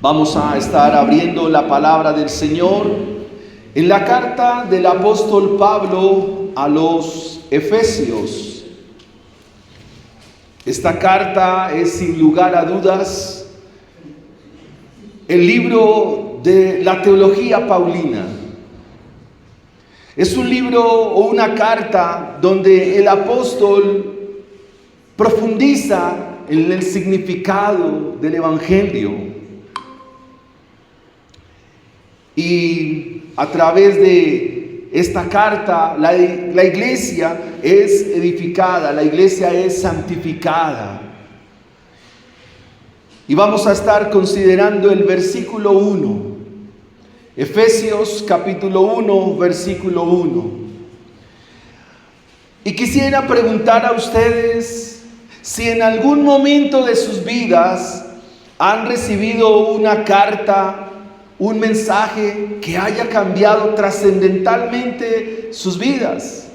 Vamos a estar abriendo la palabra del Señor en la carta del apóstol Pablo a los Efesios. Esta carta es sin lugar a dudas el libro de la teología paulina. Es un libro o una carta donde el apóstol profundiza en el significado del Evangelio. Y a través de esta carta la iglesia es edificada, la iglesia es santificada. Y vamos a estar considerando el versículo 1. Efesios capítulo 1, versículo 1. Y quisiera preguntar a ustedes si en algún momento de sus vidas han recibido una carta, un mensaje que haya cambiado trascendentalmente sus vidas.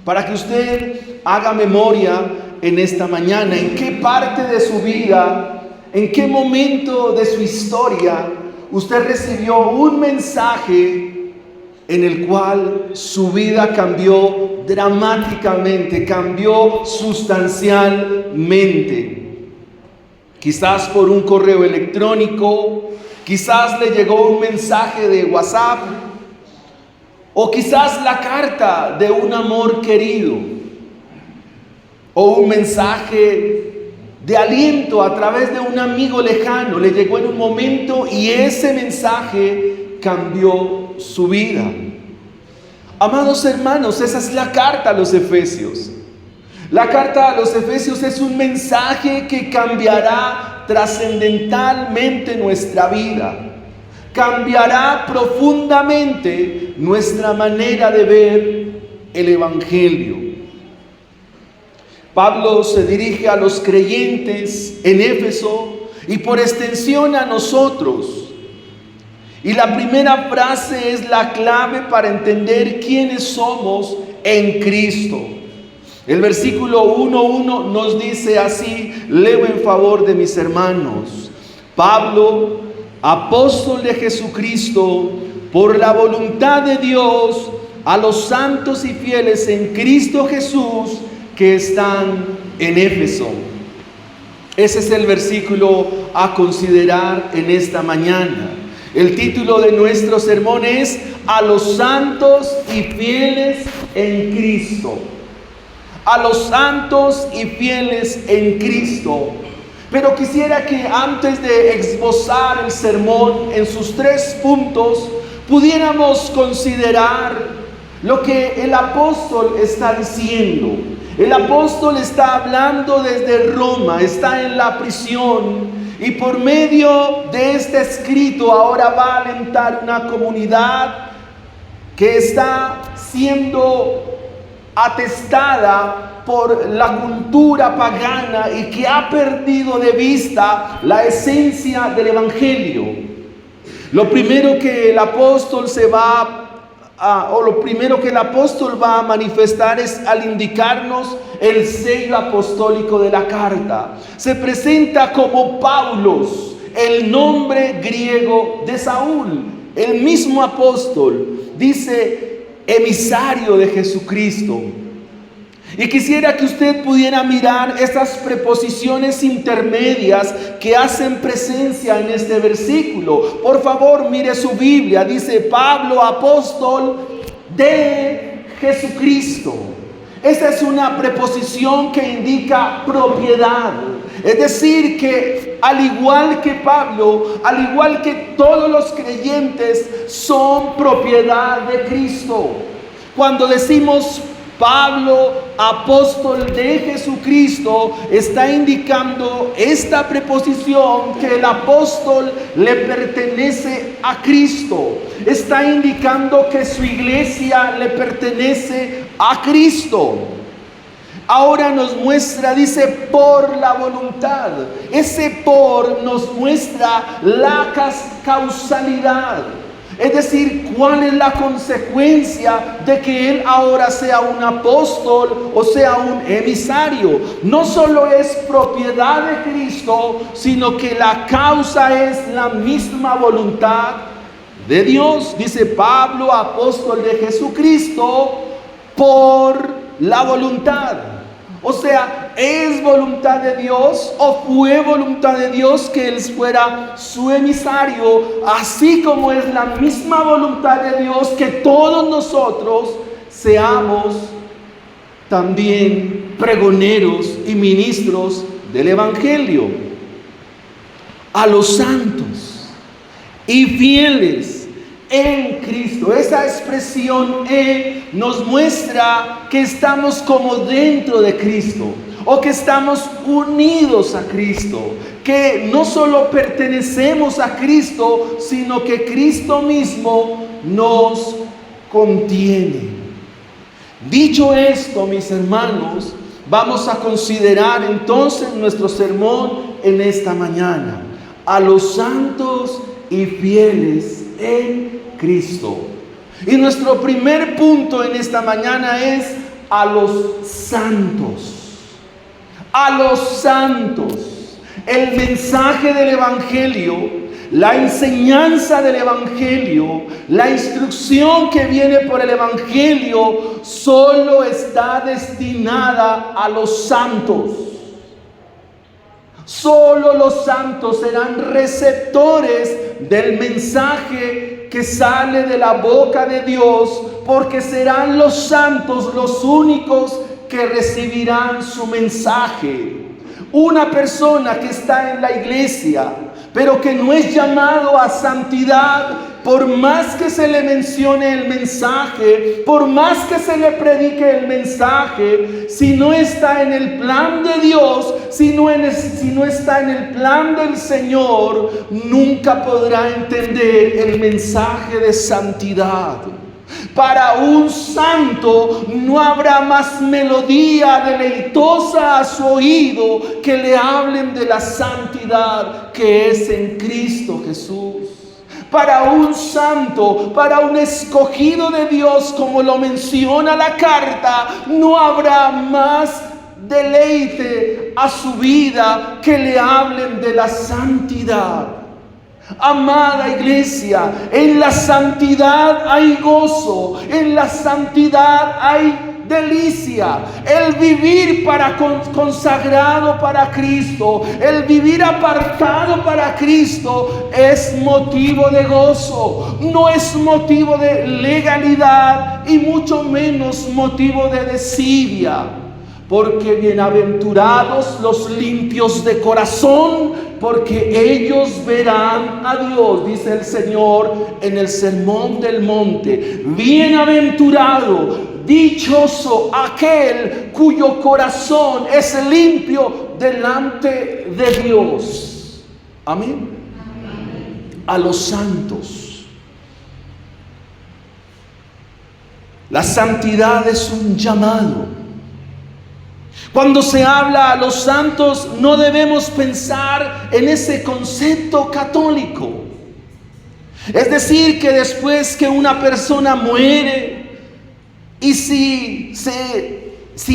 Para que usted haga memoria en esta mañana, en qué parte de su vida, en qué momento de su historia usted recibió un mensaje en el cual su vida cambió dramáticamente, cambió sustancialmente. Quizás por un correo electrónico, quizás le llegó un mensaje de WhatsApp, o quizás la carta de un amor querido, o un mensaje de aliento a través de un amigo lejano. Le llegó en un momento y ese mensaje cambió su vida. Amados hermanos, esa es la carta a los Efesios. La carta a los Efesios es un mensaje que cambiará trascendentalmente nuestra vida. Cambiará profundamente nuestra manera de ver el Evangelio. Pablo se dirige a los creyentes en Éfeso y por extensión a nosotros. Y la primera frase es la clave para entender quiénes somos en Cristo. El versículo 1:1 nos dice así, leo en favor de mis hermanos: Pablo, apóstol de Jesucristo, por la voluntad de Dios, a los santos y fieles en Cristo Jesús que están en Éfeso. Ese es el versículo a considerar en esta mañana. El título de nuestro sermón es A los santos y fieles en Cristo. A los santos y fieles en Cristo. Pero quisiera que antes de esbozar el sermón en sus 3 puntos, pudiéramos considerar lo que el apóstol está diciendo. El apóstol está hablando desde Roma, está en la prisión, y por medio de este escrito ahora va a alentar una comunidad que está siendo atestada por la cultura pagana y que ha perdido de vista la esencia del Evangelio. Lo primero que el apóstol va a manifestar es al indicarnos el sello apostólico de la carta. Se presenta como Paulos, el nombre griego de Saúl. El mismo apóstol dice emisario de Jesucristo. Y quisiera que usted pudiera mirar esas preposiciones intermedias que hacen presencia en este versículo. Por favor, mire su Biblia. Dice Pablo, apóstol de Jesucristo. Esa es una preposición que indica propiedad. Es decir, que al igual que Pablo, al igual que todos los creyentes, son propiedad de Cristo. Cuando decimos Pablo, apóstol de Jesucristo, está indicando esta preposición que el apóstol le pertenece a Cristo. Está indicando que su iglesia le pertenece a Cristo. Ahora nos muestra, dice, por la voluntad. Ese por nos muestra la causalidad. Es decir, ¿cuál es la consecuencia de que él ahora sea un apóstol o sea un emisario? No solo es propiedad de Cristo, sino que la causa es la misma voluntad de Dios. Dice Pablo, apóstol de Jesucristo, por la voluntad. O sea, ¿es voluntad de Dios o fue voluntad de Dios que él fuera su emisario? Así como es la misma voluntad de Dios que todos nosotros seamos también pregoneros y ministros del Evangelio. A los santos y fieles en Cristo. Esa expresión nos muestra que estamos como dentro de Cristo, o que estamos unidos a Cristo, que no solo pertenecemos a Cristo, sino que Cristo mismo nos contiene. Dicho esto, mis hermanos, vamos a considerar entonces nuestro sermón en esta mañana. A los santos y fieles en Cristo. Y nuestro primer punto en esta mañana es a los santos. A los santos. El mensaje del Evangelio, la enseñanza del Evangelio, la instrucción que viene por el Evangelio, solo está destinada a los santos. Solo los santos serán receptores del mensaje que sale de la boca de Dios, porque serán los santos los únicos que recibirán su mensaje. Una persona que está en la iglesia, pero que no es llamado a santidad, por más que se le mencione el mensaje, por más que se le predique el mensaje, si no está en el plan de Dios, si no está en el plan del Señor, nunca podrá entender el mensaje de santidad. Para un santo no habrá más melodía deleitosa a su oído que le hablen de la santidad que es en Cristo Jesús. Para un santo, para un escogido de Dios, como lo menciona la carta, no habrá más deleite a su vida que le hablen de la santidad. Amada iglesia, en la santidad hay gozo, en la santidad hay delicia. El vivir consagrado para Cristo, el vivir apartado para Cristo es motivo de gozo, no es motivo de legalidad y mucho menos motivo de desidia. Porque bienaventurados los limpios de corazón, porque ellos verán a Dios, dice el Señor en el Sermón del Monte. Bienaventurado, dichoso aquel cuyo corazón es limpio delante de Dios. Amén. A los santos. La santidad es un llamado. Cuando se habla a los santos, no debemos pensar en ese concepto católico. Es decir, que después que una persona muere y si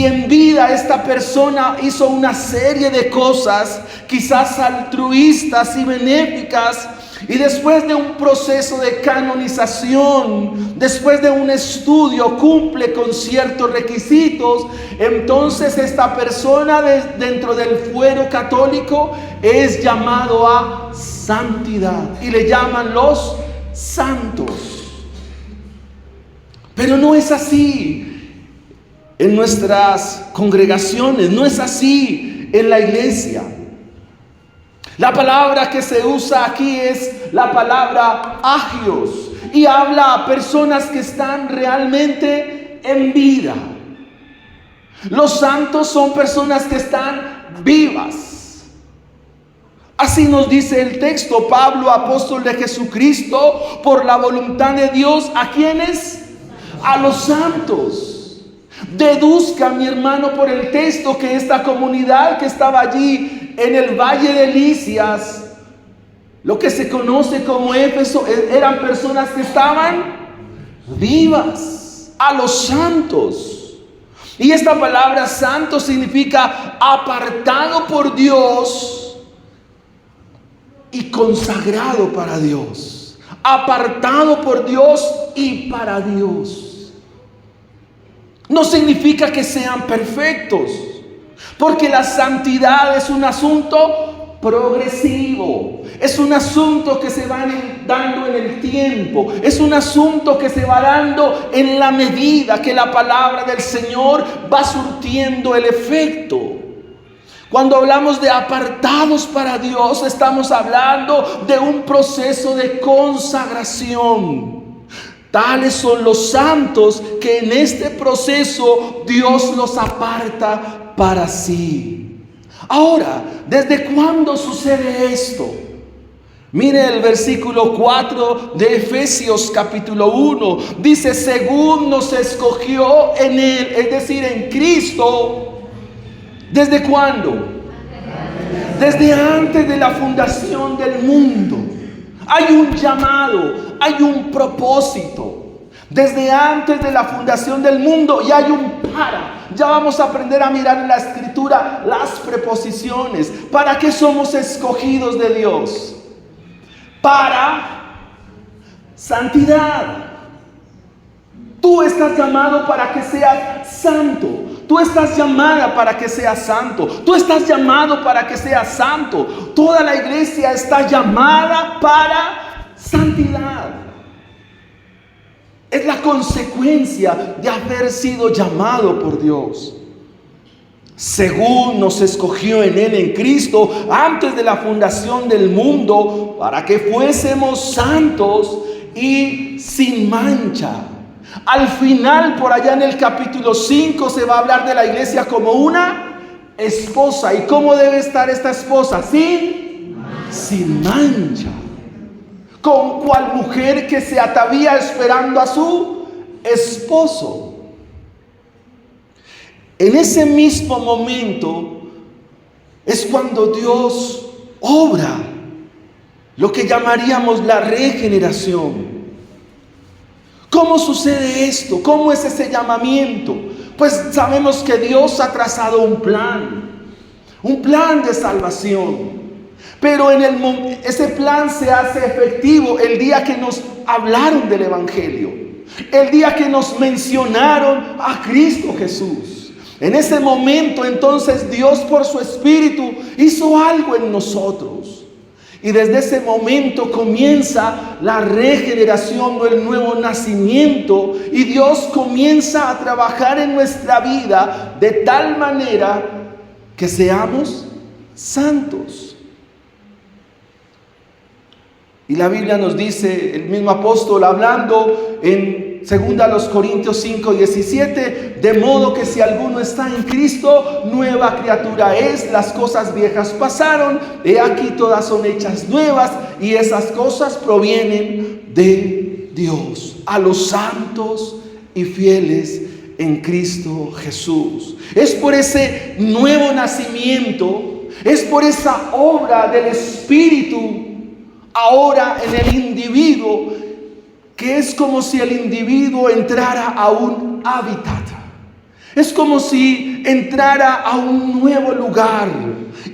en vida esta persona hizo una serie de cosas, quizás altruistas y benéficas, y después de un proceso de canonización, después de un estudio, cumple con ciertos requisitos, entonces esta persona dentro del fuero católico es llamado a santidad y le llaman los santos. Pero no es así en nuestras congregaciones, no es así en la iglesia. La palabra que se usa aquí es la palabra agios y habla a personas que están realmente en vida. Los santos son personas que están vivas. Así nos dice el texto. Pablo, apóstol de Jesucristo, por la voluntad de Dios, ¿a quiénes? A los santos. Deduzca, mi hermano, por el texto que esta comunidad que estaba allí en el valle de Lisias Lo que se conoce como Éfeso eran personas que estaban vivas, a los santos. Y esta palabra santo significa apartado por Dios y consagrado para Dios. Apartado por Dios y para Dios. No significa que sean perfectos, porque la santidad es un asunto progresivo, es un asunto que se va dando en el tiempo, es un asunto que se va dando en la medida que la palabra del Señor va surtiendo el efecto. Cuando hablamos de apartados para Dios, estamos hablando de un proceso de consagración. Tales son los santos que en este proceso Dios los aparta para sí. Ahora, ¿desde cuándo sucede esto? Mire el versículo 4 de Efesios capítulo 1. Dice, según nos escogió en Él, es decir, en Cristo. ¿Desde cuándo? Desde antes de la fundación del mundo. Hay un llamado, hay un propósito. Desde antes de la fundación del mundo y hay un para. Ya vamos a aprender a mirar en la escritura las preposiciones. ¿Para qué somos escogidos de Dios? Para santidad. Tú estás llamado para que seas santo. Tú estás llamada para que seas santo. Tú estás llamado para que seas santo. Toda la iglesia está llamada para santidad. Es la consecuencia de haber sido llamado por Dios. Según nos escogió en Él, en Cristo, antes de la fundación del mundo, para que fuésemos santos y sin mancha. Al final, por allá en el capítulo 5, se va a hablar de la iglesia como una esposa. ¿Y cómo debe estar esta esposa? Sin mancha. Con cual mujer que se atavía esperando a su esposo. En ese mismo momento es cuando Dios obra lo que llamaríamos la regeneración. ¿Cómo sucede esto? ¿Cómo es ese llamamiento? Pues sabemos que Dios ha trazado un plan de salvación. Pero ese plan se hace efectivo el día que nos hablaron del Evangelio, el día que nos mencionaron a Cristo Jesús. En ese momento entonces Dios por su Espíritu hizo algo en nosotros. Y desde ese momento comienza la regeneración o el nuevo nacimiento. Y Dios comienza a trabajar en nuestra vida de tal manera que seamos santos. Y la Biblia nos dice, el mismo apóstol hablando en 2 Corintios 5:17, de modo que si alguno está en Cristo, nueva criatura es, las cosas viejas pasaron, he aquí todas son hechas nuevas, y esas cosas provienen de Dios, a los santos y fieles en Cristo Jesús. Es por ese nuevo nacimiento, es por esa obra del Espíritu ahora en el individuo, que es como si el individuo entrara a un hábitat. Es como si entrara a un nuevo lugar.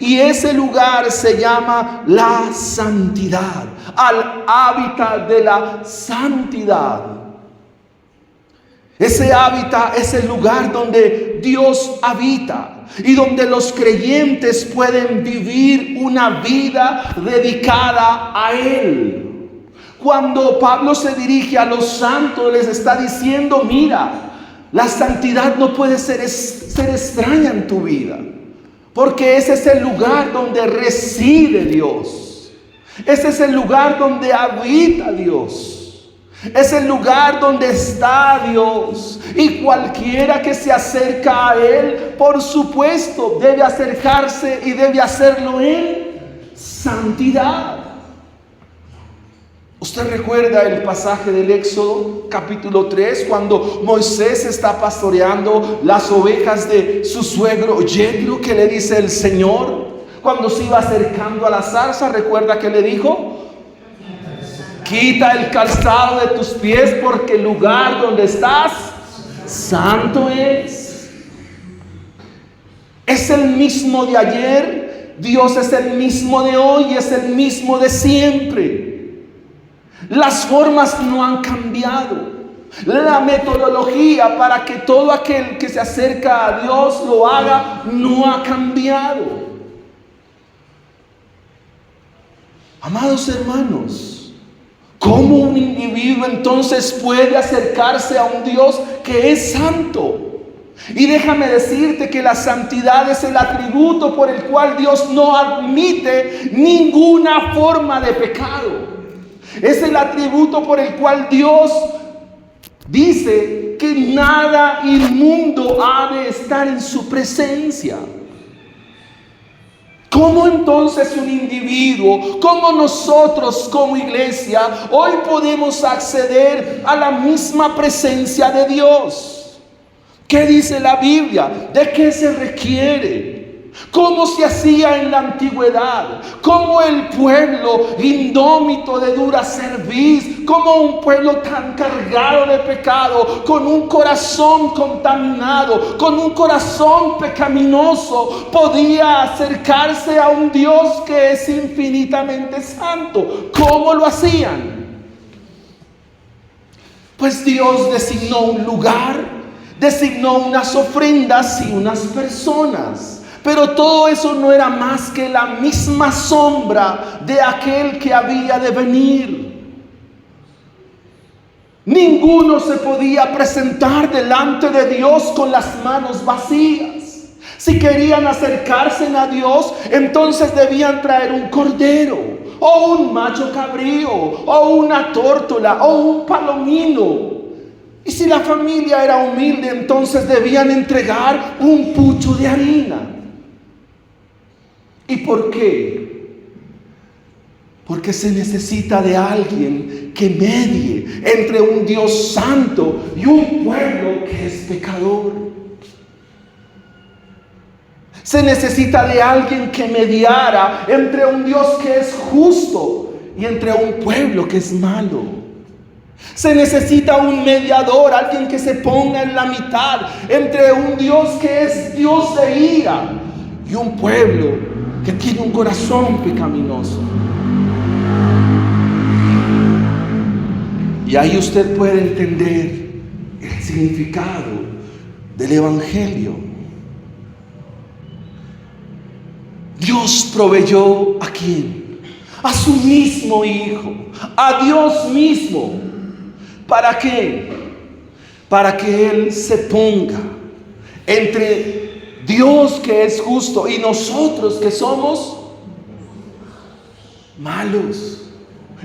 Y ese lugar se llama la santidad. Al hábitat de la santidad. Ese hábitat es el lugar donde Dios habita. Y donde los creyentes pueden vivir una vida dedicada a Él. Cuando Pablo se dirige a los santos, les está diciendo, mira, la santidad no puede ser extraña en tu vida. Porque ese es el lugar donde reside Dios. Ese es el lugar donde habita Dios. Es el lugar donde está Dios. Y cualquiera que se acerca a Él, por supuesto, debe acercarse y debe hacerlo en santidad. Usted recuerda el pasaje del Éxodo capítulo 3, cuando Moisés está pastoreando las ovejas de su suegro Yetro, que le dice el Señor, cuando se iba acercando a la zarza, recuerda que le dijo, quita el calzado de tus pies porque el lugar donde estás santo es. Es el mismo de ayer, Dios es el mismo de hoy y es el mismo de siempre. Las formas no han cambiado. La metodología para que todo aquel que se acerca a Dios lo haga no ha cambiado. Amados hermanos, ¿cómo un individuo entonces puede acercarse a un Dios que es santo? Y déjame decirte que la santidad es el atributo por el cual Dios no admite ninguna forma de pecado. Es el atributo por el cual Dios dice que nada inmundo ha de estar en su presencia. ¿Cómo entonces un individuo, como nosotros como iglesia, hoy podemos acceder a la misma presencia de Dios? ¿Qué dice la Biblia? ¿De qué se requiere? ¿Cómo se hacía en la antigüedad? ¿Cómo el pueblo indómito de dura cerviz, como un pueblo tan cargado de pecado, con un corazón contaminado, con un corazón pecaminoso, podía acercarse a un Dios que es infinitamente santo? ¿Cómo lo hacían? Pues Dios designó un lugar, designó unas ofrendas y unas personas. Pero todo eso no era más que la misma sombra de aquel que había de venir. Ninguno se podía presentar delante de Dios con las manos vacías. Si querían acercarse a Dios, entonces debían traer un cordero, o un macho cabrío, o una tórtola, o un palomino. Y si la familia era humilde, entonces debían entregar un pucho de harina. ¿Y por qué? Porque se necesita de alguien que medie entre un Dios santo y un pueblo que es pecador. Se necesita de alguien que mediara entre un Dios que es justo y entre un pueblo que es malo. Se necesita un mediador, alguien que se ponga en la mitad entre un Dios que es Dios de ira y un pueblo que tiene un corazón pecaminoso. Y ahí usted puede entender el significado del Evangelio. Dios proveyó ¿a quién? A su mismo Hijo, a Dios mismo. ¿Para qué? Para que Él se ponga entre Dios que es justo y nosotros que somos malos.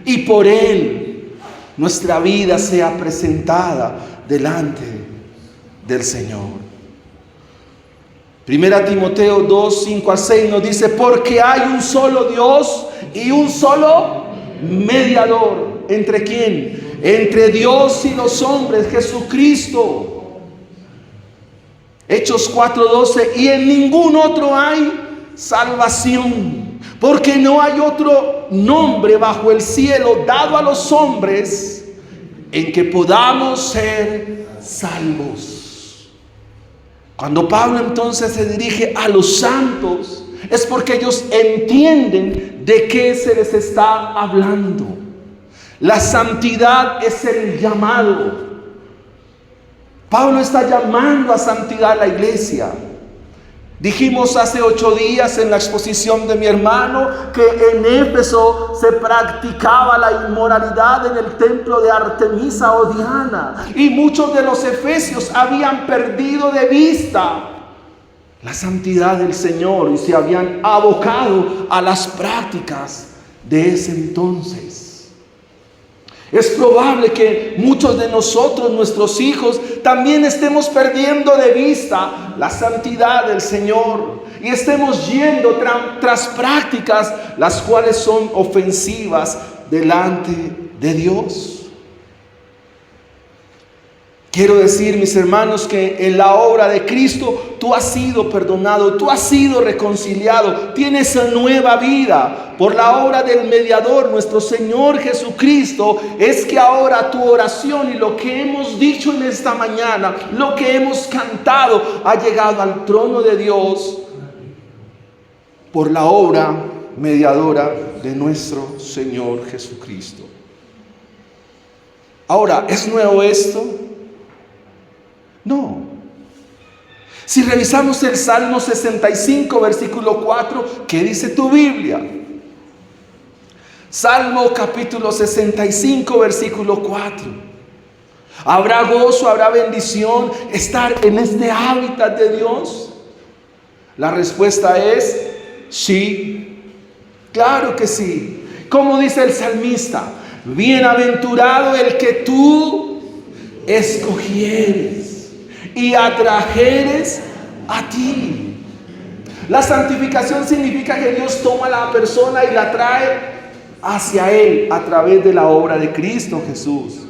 Y por Él nuestra vida sea presentada delante del Señor. Primera Timoteo 2, 5 al 6 nos dice: porque hay un solo Dios y un solo mediador. ¿Entre quién? Entre Dios y los hombres, Jesucristo. Hechos 4:12: y en ningún otro hay salvación, porque no hay otro nombre bajo el cielo dado a los hombres en que podamos ser salvos. Cuando Pablo entonces se dirige a los santos, es porque ellos entienden de qué se les está hablando. La santidad es el llamado. Pablo está llamando a santidad a la iglesia. Dijimos hace 8 días en la exposición de mi hermano que en Éfeso se practicaba la inmoralidad en el templo de Artemisa o Diana, y muchos de los efesios habían perdido de vista la santidad del Señor y se habían abocado a las prácticas de ese entonces. Es probable que muchos de nosotros, nuestros hijos, también estemos perdiendo de vista la santidad del Señor y estemos yendo tras prácticas las cuales son ofensivas delante de Dios. Quiero decir, mis hermanos, que en la obra de Cristo tú has sido perdonado, tú has sido reconciliado, tienes nueva vida por la obra del mediador, nuestro Señor Jesucristo. Es que ahora tu oración y lo que hemos dicho en esta mañana, lo que hemos cantado, ha llegado al trono de Dios por la obra mediadora de nuestro Señor Jesucristo. Ahora, ¿es nuevo esto? No. Si revisamos el Salmo 65, versículo 4, ¿qué dice tu Biblia? Salmo capítulo 65, versículo 4. ¿Habrá gozo, habrá bendición estar en este hábitat de Dios? La respuesta es sí. Claro que sí. Como dice el salmista, bienaventurado el que tú escogieres y atrajeres a ti. La santificación significa que Dios toma a la persona y la trae hacia Él a través de la obra de Cristo Jesús,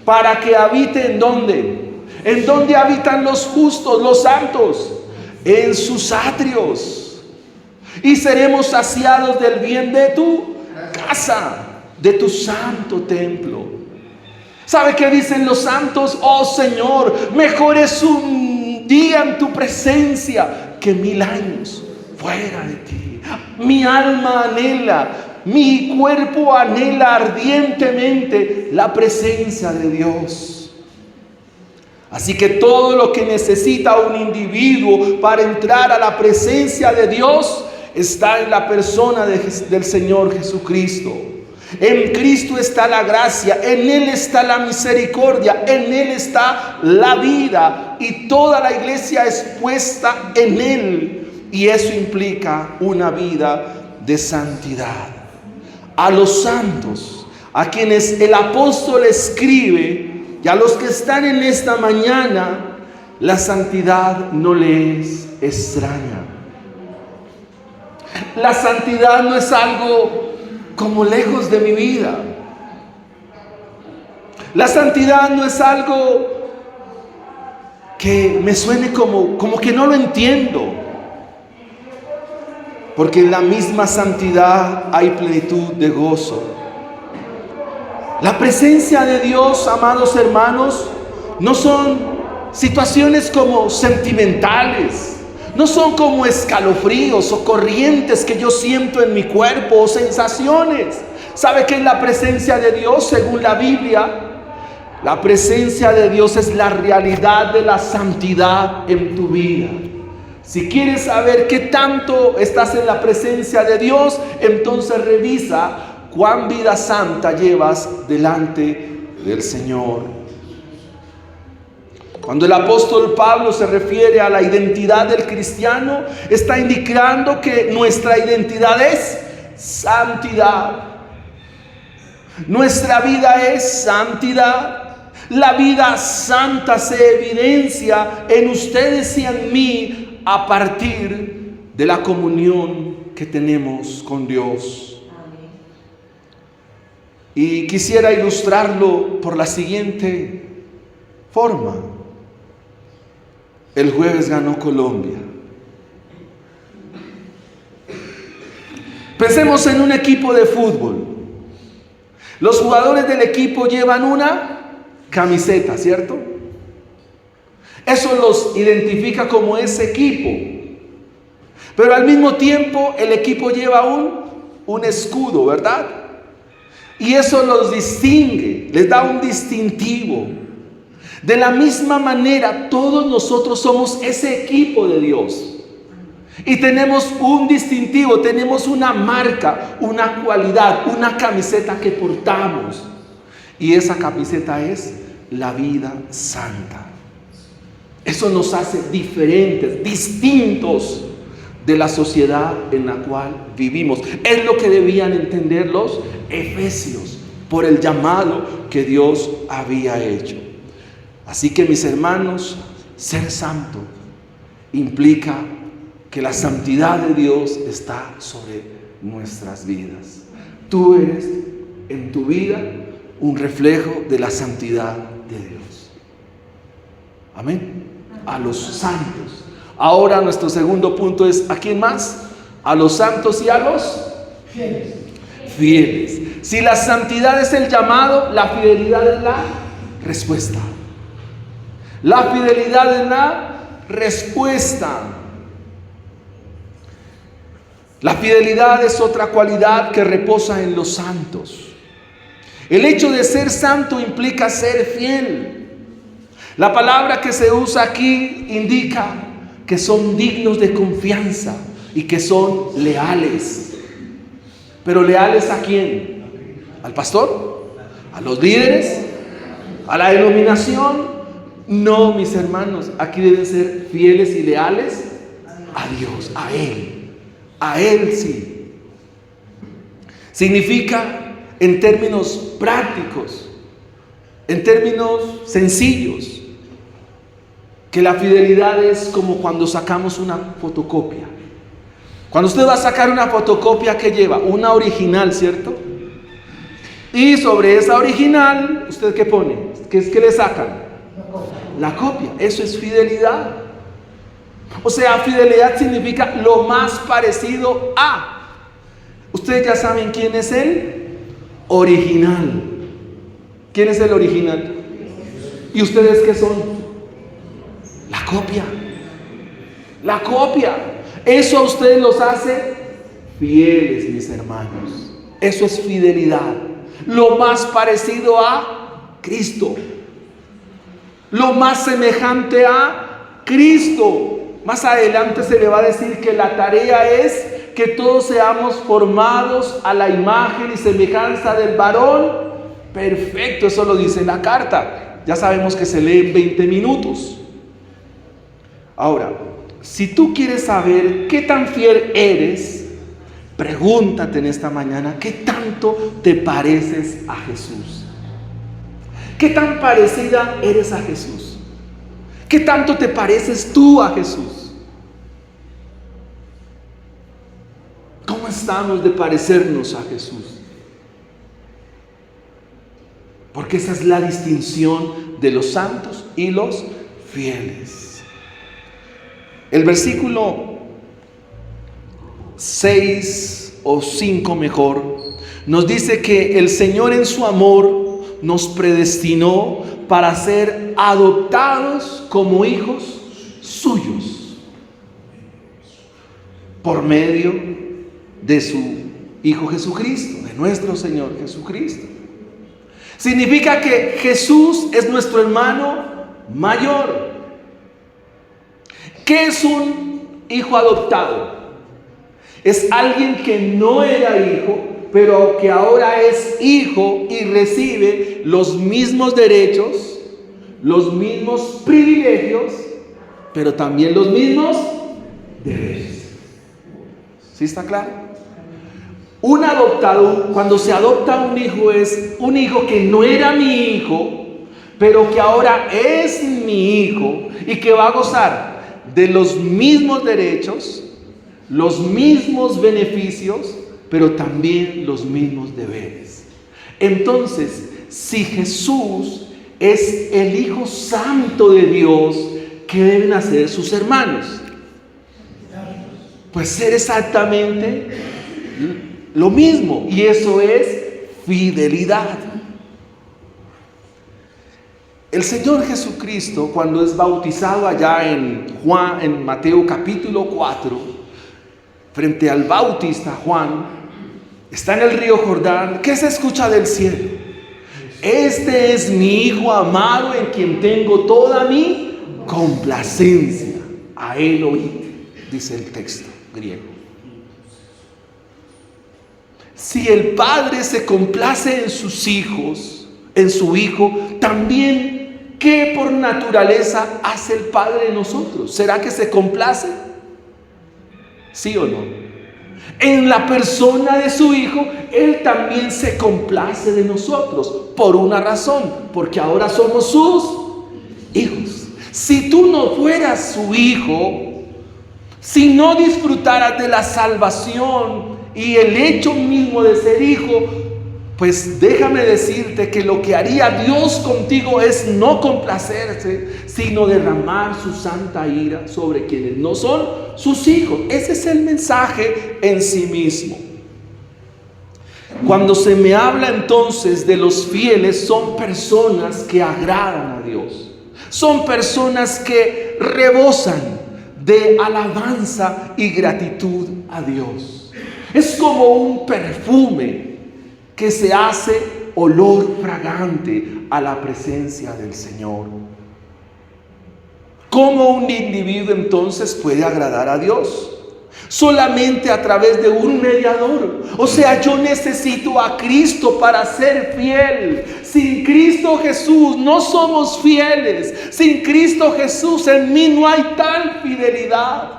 para que habite ¿en dónde? ¿En dónde habitan los justos, los santos? En sus atrios. Y seremos saciados del bien de tu casa, de tu santo templo. ¿Sabe qué dicen los santos? Oh Señor, mejor es un día en tu presencia que 1000 años fuera de ti. Mi alma anhela, mi cuerpo anhela ardientemente la presencia de Dios. Así que todo lo que necesita un individuo para entrar a la presencia de Dios está en la persona del Señor Jesucristo. En Cristo está la gracia, en Él está la misericordia, en Él está la vida, y toda la iglesia es puesta en Él, y eso implica una vida de santidad. A los santos, a quienes el apóstol escribe, y a los que están en esta mañana, la santidad no les es extraña. La santidad no es algo como lejos de mi vida. La santidad no es algo que me suene como que no lo entiendo. Porque en la misma santidad hay plenitud de gozo. La presencia de Dios, amados hermanos, no son situaciones como sentimentales. No son como escalofríos o corrientes que yo siento en mi cuerpo o sensaciones. ¿Sabe que en la presencia de Dios, según la Biblia, la presencia de Dios es la realidad de la santidad en tu vida? Si quieres saber qué tanto estás en la presencia de Dios, entonces revisa cuán vida santa llevas delante del Señor. Cuando el apóstol Pablo se refiere a la identidad del cristiano, está indicando que nuestra identidad es santidad. Nuestra vida es santidad. La vida santa se evidencia en ustedes y en mí a partir de la comunión que tenemos con Dios. Y quisiera ilustrarlo por la siguiente forma. El jueves ganó Colombia. Pensemos en un equipo de fútbol. Los jugadores del equipo llevan una camiseta, ¿cierto? Eso los identifica como ese equipo. Pero al mismo tiempo el equipo lleva un escudo, ¿verdad? Y eso los distingue, les da un distintivo. De la misma manera, todos nosotros somos ese equipo de Dios. Y tenemos un distintivo, tenemos una marca, una cualidad, una camiseta que portamos. Y esa camiseta es la vida santa. Eso nos hace diferentes, distintos de la sociedad en la cual vivimos. Es lo que debían entender los efesios por el llamado que Dios había hecho. Así que, mis hermanos, ser santo implica que la santidad de Dios está sobre nuestras vidas. Tú eres en tu vida un reflejo de la santidad de Dios. Amén. A los santos. Ahora nuestro segundo punto es, ¿a quién más? A los santos y a los fieles. Si la santidad es el llamado, la fidelidad es la respuesta. La fidelidad es la respuesta. La fidelidad es otra cualidad que reposa en los santos. El hecho de ser santo implica ser fiel. La palabra que se usa aquí indica que son dignos de confianza y que son leales. ¿Pero leales a quién? ¿Al pastor? ¿A los líderes? ¿A la denominación? No, mis hermanos, aquí deben ser fieles y leales a Dios, a Él. A Él sí. Significa, en términos prácticos, en términos sencillos, que la fidelidad es como cuando sacamos una fotocopia. Cuando usted va a sacar una fotocopia, ¿qué lleva? Una original, ¿cierto? Y sobre esa original, ¿usted qué pone? ¿Qué le sacan? La copia. Eso es fidelidad. O sea, fidelidad significa lo más parecido a. Ustedes ya saben quién es el original. ¿Quién es el original? ¿Y ustedes qué son? La copia. La copia. Eso a ustedes los hace fieles, mis hermanos. Eso es fidelidad. Lo más parecido a Cristo. Lo más semejante a Cristo. Más adelante se le va a decir que la tarea es que todos seamos formados a la imagen y semejanza del varón perfecto. Eso lo dice la carta. Ya sabemos que se lee en 20 minutos. Ahora, si tú quieres saber qué tan fiel eres, pregúntate en esta mañana, ¿qué tanto te pareces a Jesús? ¿Qué tan parecida eres a Jesús? ¿Qué tanto te pareces tú a Jesús? ¿Cómo estamos de parecernos a Jesús? Porque esa es la distinción de los santos y los fieles. El versículo 6 o 5 mejor, nos dice que el Señor en su amor nos predestinó para ser adoptados como hijos suyos por medio de su Hijo Jesucristo, de nuestro Señor Jesucristo. Significa que Jesús es nuestro hermano mayor. ¿Qué es un hijo adoptado? Es alguien que no era hijo, pero que ahora es hijo y recibe los mismos derechos, los mismos privilegios, pero también los mismos deberes. ¿Sí está claro? Un adoptado, cuando se adopta un hijo, es un hijo que no era mi hijo, pero que ahora es mi hijo y que va a gozar de los mismos derechos, los mismos beneficios, pero también los mismos deberes. Entonces, si Jesús es el Hijo Santo de Dios, ¿qué deben hacer sus hermanos? Pues ser exactamente lo mismo, y eso es fidelidad. El Señor Jesucristo, cuando es bautizado allá en Mateo capítulo 4, frente al bautista Juan, está en el río Jordán. ¿Qué se escucha del cielo? Este es mi Hijo amado en quien tengo toda mi complacencia. A él oíd, dice el texto griego. Si el Padre se complace en sus hijos, en su Hijo, también, ¿qué por naturaleza hace el Padre en nosotros? ¿Será que se complace? ¿Sí o no? En la persona de su Hijo, Él también se complace de nosotros, por una razón, porque ahora somos sus hijos. Si tú no fueras su hijo, si no disfrutaras de la salvación y el hecho mismo de ser hijo, Pues déjame decirte que lo que haría Dios contigo es no complacerse, sino derramar su santa ira sobre quienes no son sus hijos. Ese es el mensaje en sí mismo. Cuando se me habla entonces de los fieles, son personas que agradan a Dios. Son personas que rebosan de alabanza y gratitud a Dios. Es como un perfume que se hace olor fragante a la presencia del Señor. ¿Cómo un individuo entonces puede agradar a Dios? Solamente a través de un mediador. O sea, yo necesito a Cristo para ser fiel. Sin Cristo Jesús no somos fieles. Sin Cristo Jesús en mí no hay tal fidelidad.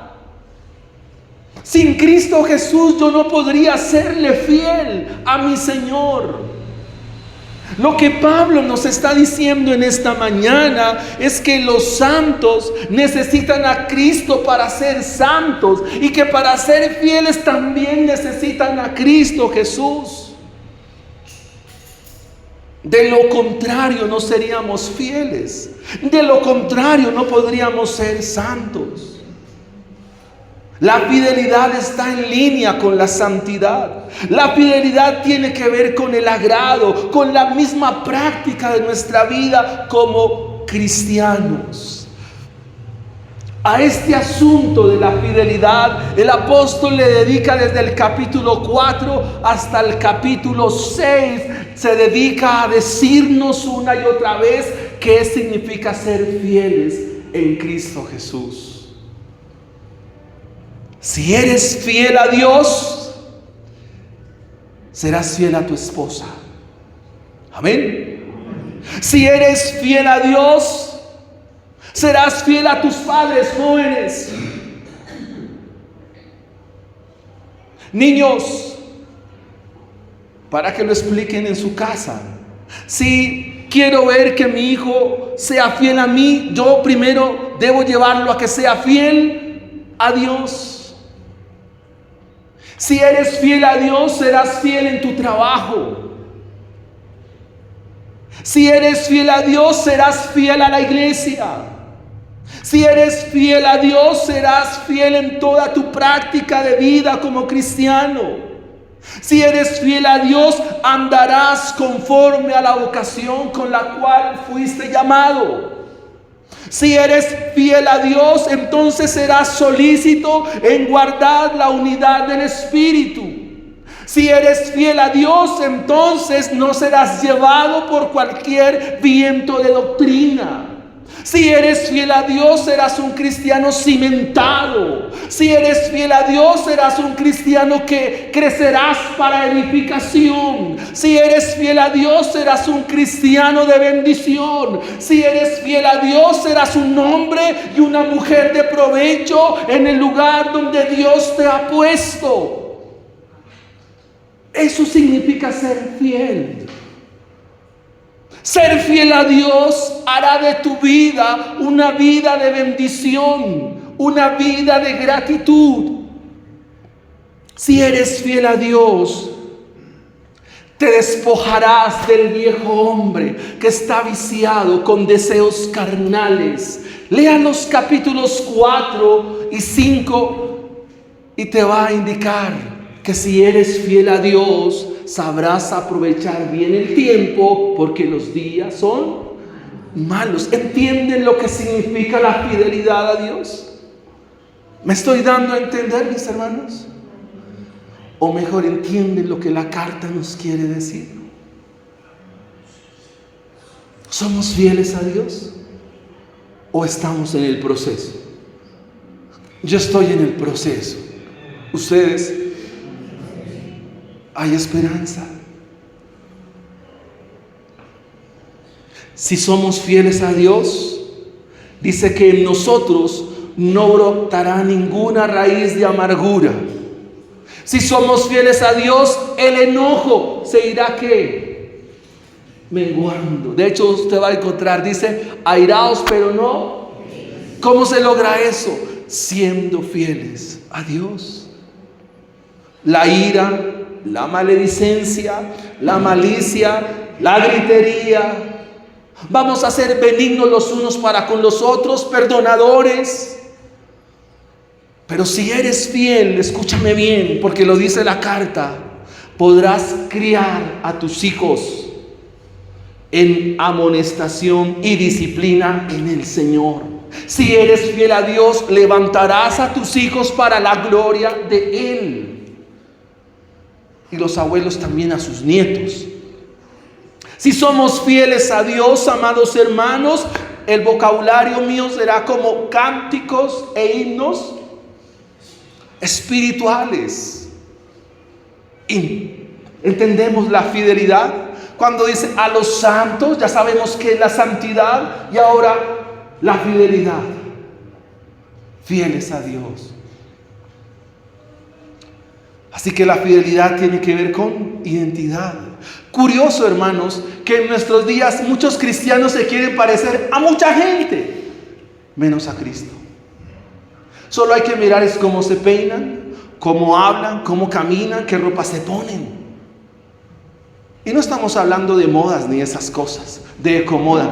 Sin Cristo Jesús yo no podría serle fiel a mi Señor. Lo que Pablo nos está diciendo en esta mañana es que los santos necesitan a Cristo para ser santos y que para ser fieles también necesitan a Cristo Jesús. De lo contrario no seríamos fieles. De lo contrario no podríamos ser santos. La fidelidad está en línea con la santidad. La fidelidad tiene que ver con el agrado, con la misma práctica de nuestra vida como cristianos. A este asunto de la fidelidad, el apóstol le dedica desde el capítulo 4 hasta el capítulo 6. Se dedica a decirnos una y otra vez qué significa ser fieles en Cristo Jesús. Si eres fiel a Dios, serás fiel a tu esposa. Amén. Si eres fiel a Dios, serás fiel a tus padres jóvenes. Niños, para que lo expliquen en su casa. Si quiero ver que mi hijo sea fiel a mí, yo primero debo llevarlo a que sea fiel a Dios. Si eres fiel a Dios, serás fiel en tu trabajo. Si eres fiel a Dios, serás fiel a la iglesia. Si eres fiel a Dios, serás fiel en toda tu práctica de vida como cristiano. Si eres fiel a Dios, andarás conforme a la vocación con la cual fuiste llamado. Si eres fiel a Dios, entonces serás solícito en guardar la unidad del Espíritu. Si eres fiel a Dios, entonces no serás llevado por cualquier viento de doctrina. Si eres fiel a Dios, serás un cristiano cimentado. Si eres fiel a Dios, serás un cristiano que crecerás para edificación. Si eres fiel a Dios, serás un cristiano de bendición. Si eres fiel a Dios, serás un hombre y una mujer de provecho en el lugar donde Dios te ha puesto. Eso significa ser fiel. Ser fiel a Dios hará de tu vida una vida de bendición, una vida de gratitud. Si eres fiel a Dios, te despojarás del viejo hombre que está viciado con deseos carnales. Lea los capítulos 4 y 5 y te va a indicar que si eres fiel a Dios, sabrás aprovechar bien el tiempo, porque los días son malos. ¿Entienden lo que significa la fidelidad a Dios? ¿Me estoy dando a entender, mis hermanos? O mejor, ¿entienden lo que la carta nos quiere decir? ¿Somos fieles a Dios? ¿O estamos en el proceso? Yo estoy en el proceso. Ustedes, hay esperanza. Si somos fieles a Dios, dice que en nosotros no brotará ninguna raíz de amargura. Si somos fieles a Dios, el enojo se irá ¿qué? Menguando. De hecho, usted va a encontrar, dice, airaos pero no. ¿Cómo se logra eso? Siendo fieles a Dios. La ira la maledicencia, la malicia, la gritería. Vamos a ser benignos los unos para con los otros, perdonadores. Pero si eres fiel, escúchame bien, porque lo dice la carta, podrás criar a tus hijos en amonestación y disciplina en el Señor. Si eres fiel a Dios, levantarás a tus hijos para la gloria de Él. Y los abuelos también a sus nietos. Si somos fieles a Dios, amados hermanos, el vocabulario mío será como cánticos e himnos espirituales. Y entendemos la fidelidad. Cuando dice a los santos, ya sabemos que es la santidad, y ahora la fidelidad. Fieles a Dios. Así que la fidelidad tiene que ver con identidad. Curioso, hermanos, que en nuestros días muchos cristianos se quieren parecer a mucha gente, menos a Cristo. Solo hay que mirar es cómo se peinan, cómo hablan, cómo caminan, qué ropa se ponen. Y no estamos hablando de modas ni esas cosas, de ecomoda.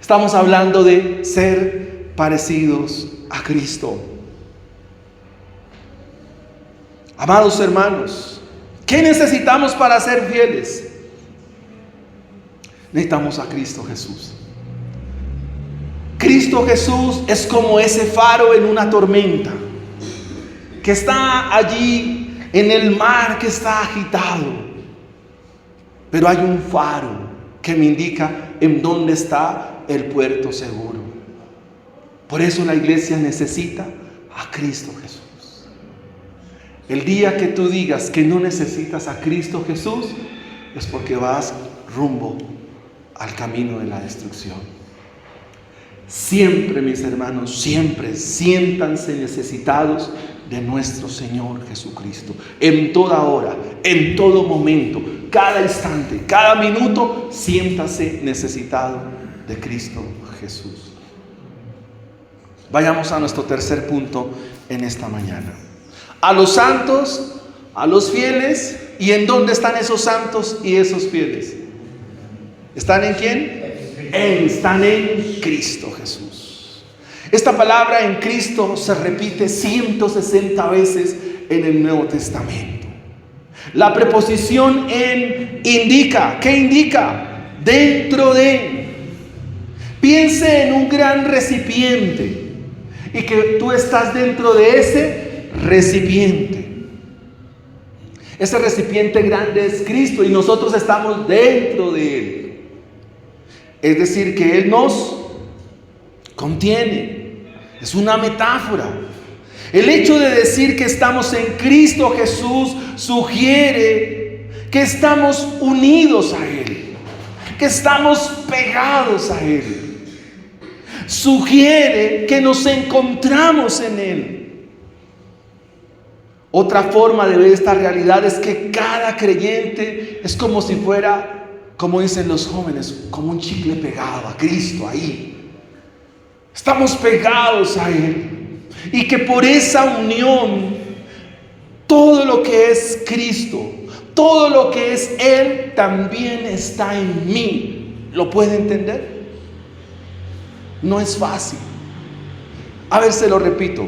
Estamos hablando de ser parecidos a Cristo. Amados hermanos, ¿qué necesitamos para ser fieles? Necesitamos a Cristo Jesús. Cristo Jesús es como ese faro en una tormenta, que está allí en el mar que está agitado. Pero hay un faro que me indica en dónde está el puerto seguro. Por eso la iglesia necesita a Cristo Jesús. El día que tú digas que no necesitas a Cristo Jesús, es porque vas rumbo al camino de la destrucción. Siempre, mis hermanos, siempre siéntanse necesitados de nuestro Señor Jesucristo. En toda hora, en todo momento, cada instante, cada minuto, siéntase necesitado de Cristo Jesús. Vayamos a nuestro tercer punto en esta mañana. A los santos, a los fieles. ¿Y en dónde están esos santos y esos fieles? ¿Están en quién? Están en Cristo Jesús. Esta palabra en Cristo se repite 160 veces en el Nuevo Testamento. La preposición en indica. ¿Qué indica? Dentro de. Piense en un gran recipiente y que tú estás dentro de ese recipiente. Ese recipiente grande es Cristo y nosotros estamos dentro de Él. Es decir, que Él nos contiene. Es una metáfora. El hecho de decir que estamos en Cristo Jesús sugiere que estamos unidos a Él, que estamos pegados a Él. Sugiere que nos encontramos en Él. Otra forma de ver esta realidad es que cada creyente es como si fuera, como dicen los jóvenes, como un chicle pegado a Cristo ahí. Estamos pegados a Él. Y que por esa unión, todo lo que es Cristo, todo lo que es Él, también está en mí. ¿Lo puede entender? No es fácil. A ver, se lo repito.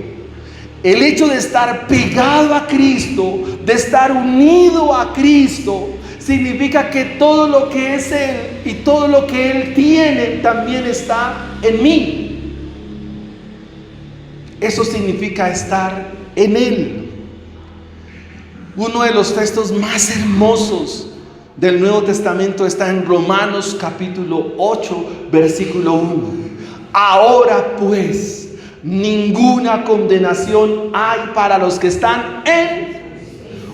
El hecho de estar pegado a Cristo, de estar unido a Cristo, significa que todo lo que es Él y todo lo que Él tiene también está en mí. Eso significa estar en Él. Uno de los textos más hermosos del Nuevo Testamento está en Romanos capítulo 8, versículo 1. Ahora pues, ninguna condenación hay para los que están en,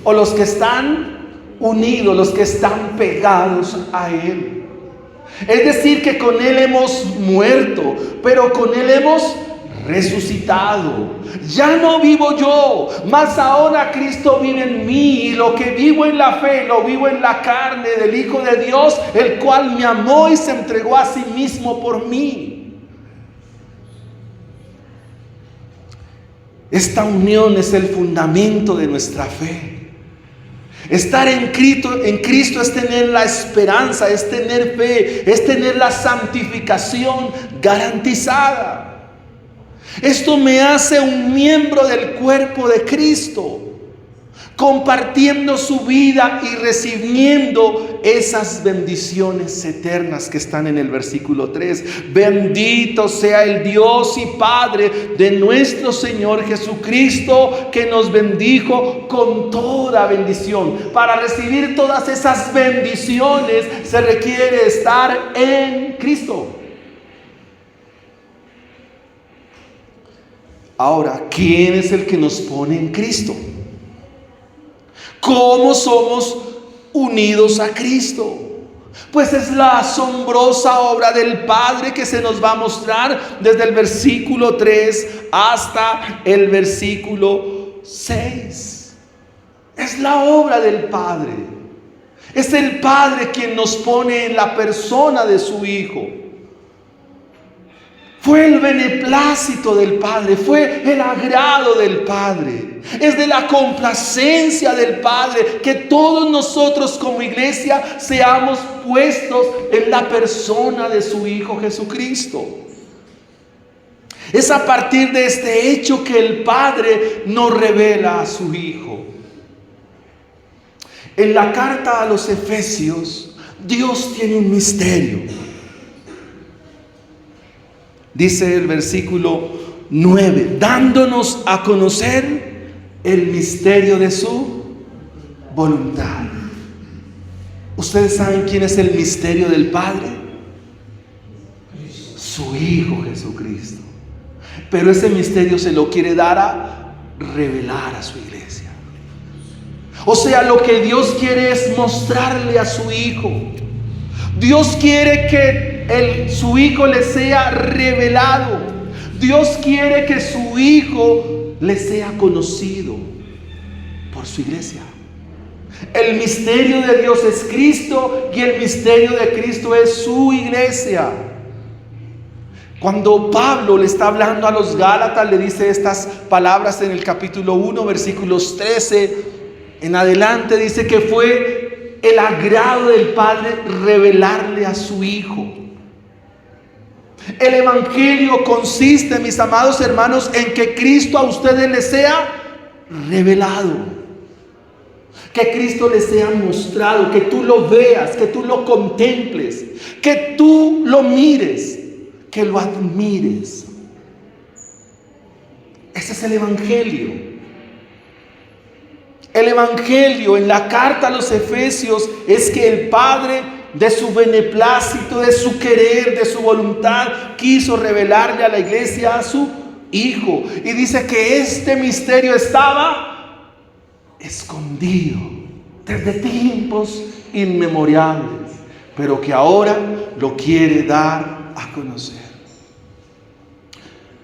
o los que están unidos, los que están pegados a Él. Es decir, que con Él hemos muerto, pero con Él hemos resucitado. Ya no vivo yo, mas ahora Cristo vive en mí, y lo que vivo en la fe, lo vivo en la carne del Hijo de Dios, el cual me amó y se entregó a sí mismo por mí. Esta unión es el fundamento de nuestra fe. Estar en Cristo es tener la esperanza, es tener fe, es tener la santificación garantizada. Esto me hace un miembro del cuerpo de Cristo, compartiendo su vida y recibiendo esas bendiciones eternas que están en el versículo 3. Bendito sea el Dios y Padre de nuestro Señor Jesucristo, que nos bendijo con toda bendición. Para recibir todas esas bendiciones se requiere estar en Cristo. Ahora, ¿quién es el que nos pone en Cristo? ¿Cómo somos unidos a Cristo? Pues es la asombrosa obra del Padre que se nos va a mostrar desde el versículo 3 hasta el versículo 6. Es la obra del Padre. Es el Padre quien nos pone en la persona de su Hijo. Fue el beneplácito del Padre, fue el agrado del Padre. Es de la complacencia del Padre que todos nosotros como iglesia seamos puestos en la persona de su Hijo Jesucristo. Es a partir de este hecho que el Padre nos revela a su Hijo. En la carta a los Efesios, Dios tiene un misterio. Dice el versículo 9, dándonos a conocer el misterio de su voluntad. ¿Ustedes saben quién es el misterio del Padre? Su Hijo Jesucristo. Pero ese misterio se lo quiere dar a revelar a su iglesia. O sea, lo que Dios quiere es mostrarle a su Hijo. Dios quiere que su Hijo le sea revelado. Dios quiere que su Hijo le sea conocido por su iglesia. El misterio de Dios es Cristo y el misterio de Cristo es su iglesia. Cuando Pablo le está hablando a los Gálatas, le dice estas palabras en el capítulo 1, versículos 13 en adelante, dice que fue el agrado del Padre revelarle a su Hijo. El evangelio consiste, mis amados hermanos, en que Cristo a ustedes les sea revelado, que Cristo les sea mostrado, que tú lo veas, que tú lo contemples, que tú lo mires, que lo admires. Ese es el evangelio. El evangelio en la carta a los Efesios es que el Padre, de su beneplácito, de su querer, de su voluntad, quiso revelarle a la iglesia a su Hijo. Y dice que este misterio estaba escondido desde tiempos inmemoriales, pero que ahora lo quiere dar a conocer.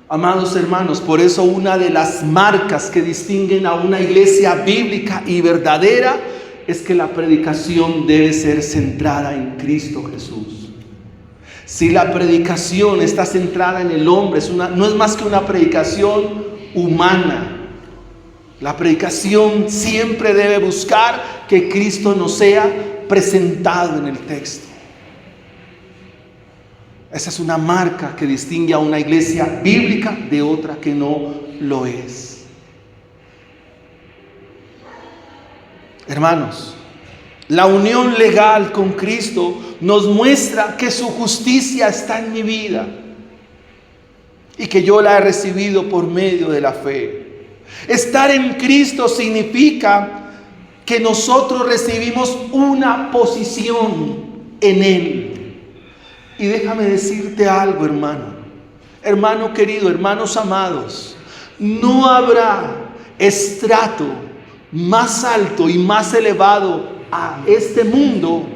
Amados hermanos, por eso una de las marcas que distinguen a una iglesia bíblica y verdadera es que la predicación debe ser centrada en Cristo Jesús. Si la predicación está centrada en el hombre, no es más que una predicación humana. La predicación siempre debe buscar que Cristo nos sea presentado en el texto. Esa es una marca que distingue a una iglesia bíblica de otra que no lo es. Hermanos, la unión legal con Cristo nos muestra que su justicia está en mi vida y que yo la he recibido por medio de la fe. Estar en Cristo significa que nosotros recibimos una posición en Él. Y déjame decirte algo, hermano querido, hermanos amados, no habrá estrato más alto y más elevado a este mundo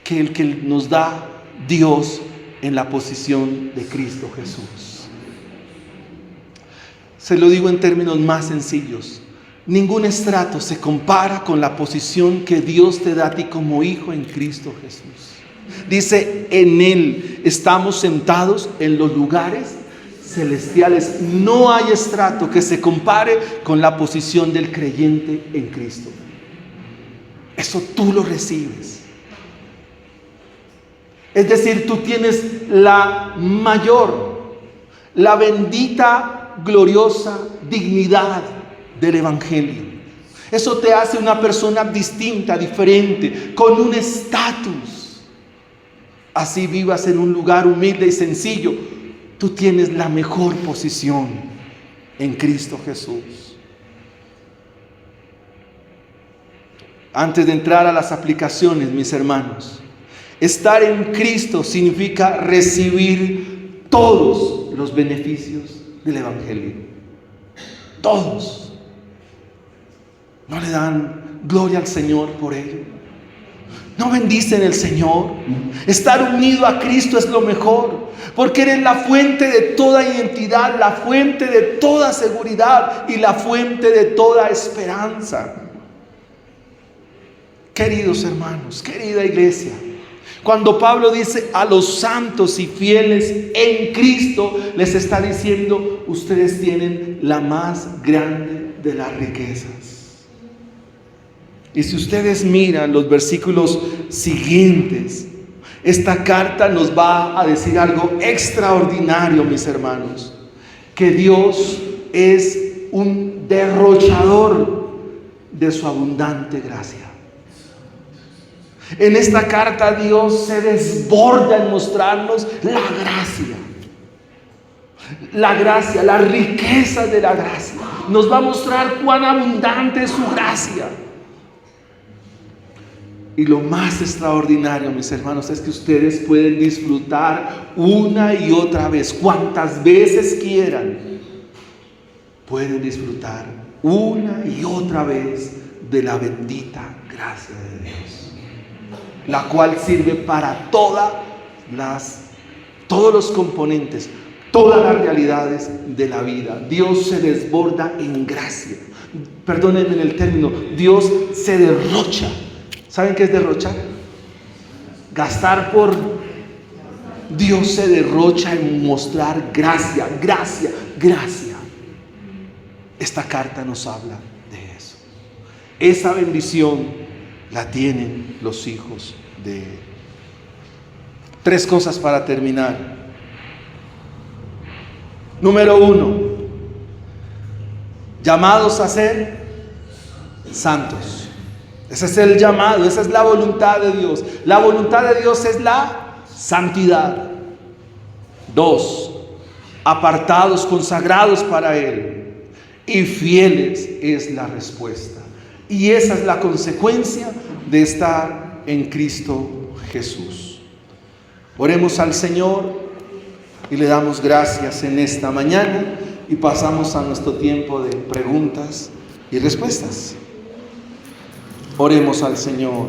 que el que nos da Dios en la posición de Cristo Jesús. Se lo digo en términos más sencillos: ningún estrato se compara con la posición que Dios te da a ti como hijo en Cristo Jesús. Dice, en Él estamos sentados en los lugares celestiales. No hay estrato que se compare con la posición del creyente en Cristo. Eso tú lo recibes. Es decir, tú tienes la mayor, la bendita, gloriosa dignidad del Evangelio. Eso te hace una persona distinta, diferente, con un estatus. Así vivas en un lugar humilde y sencillo, tú tienes la mejor posición en Cristo Jesús. Antes de entrar a las aplicaciones, mis hermanos, estar en Cristo significa recibir todos los beneficios del Evangelio. Todos. ¿No le dan gloria al Señor por ello? ¿No bendicen el Señor? Estar unido a Cristo es lo mejor, porque eres la fuente de toda identidad, la fuente de toda seguridad y la fuente de toda esperanza. Queridos hermanos, querida iglesia, cuando Pablo dice a los santos y fieles en Cristo, les está diciendo: ustedes tienen la más grande de las riquezas. Y si ustedes miran los versículos siguientes, esta carta nos va a decir algo extraordinario, mis hermanos: que Dios es un derrochador de su abundante gracia. En esta carta Dios se desborda en mostrarnos la gracia, la riqueza de la gracia. Nos va a mostrar cuán abundante es su gracia. Y lo más extraordinario, mis hermanos, es que ustedes pueden disfrutar una y otra vez, cuantas veces quieran, pueden disfrutar una y otra vez de la bendita gracia de Dios, la cual sirve para todos los componentes, todas las realidades de la vida. Dios se desborda en gracia. Perdónenme el término, Dios se derrocha. ¿Saben qué es derrochar? Gastar por... Dios se derrocha en mostrar gracia, gracia, gracia. Esta carta nos habla de eso. Esa bendición la tienen los hijos de Él. 3 cosas para terminar. Número 1, llamados a ser santos. Ese es el llamado, esa es la voluntad de Dios. La voluntad de Dios es la santidad. 2, apartados, consagrados para Él. Y fieles es la respuesta. Y esa es la consecuencia de estar en Cristo Jesús. Oremos al Señor y le damos gracias en esta mañana y pasamos a nuestro tiempo de preguntas y respuestas. Oremos al Señor.